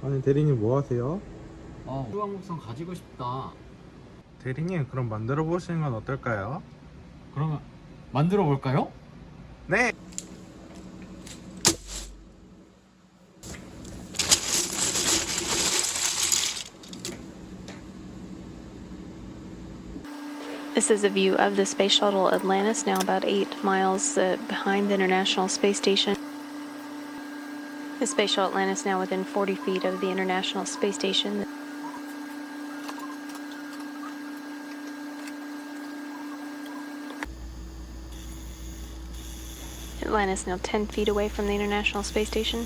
아니 대리님 뭐 하세요? 우주왕복선 가지고 싶다. 대리님 그럼 만들어 보시는 건 어떨까요? 그러면 만들어 볼까요? 네! This is a view of the space shuttle Atlantis, now about 8 miles behind the International Space Station. The space shuttle Atlantis now within 40 feet of the International Space Station. Atlantis now 10 feet away from the International Space Station.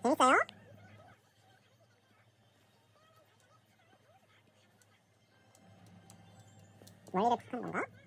재밌어요? 원리를 푸는 건가?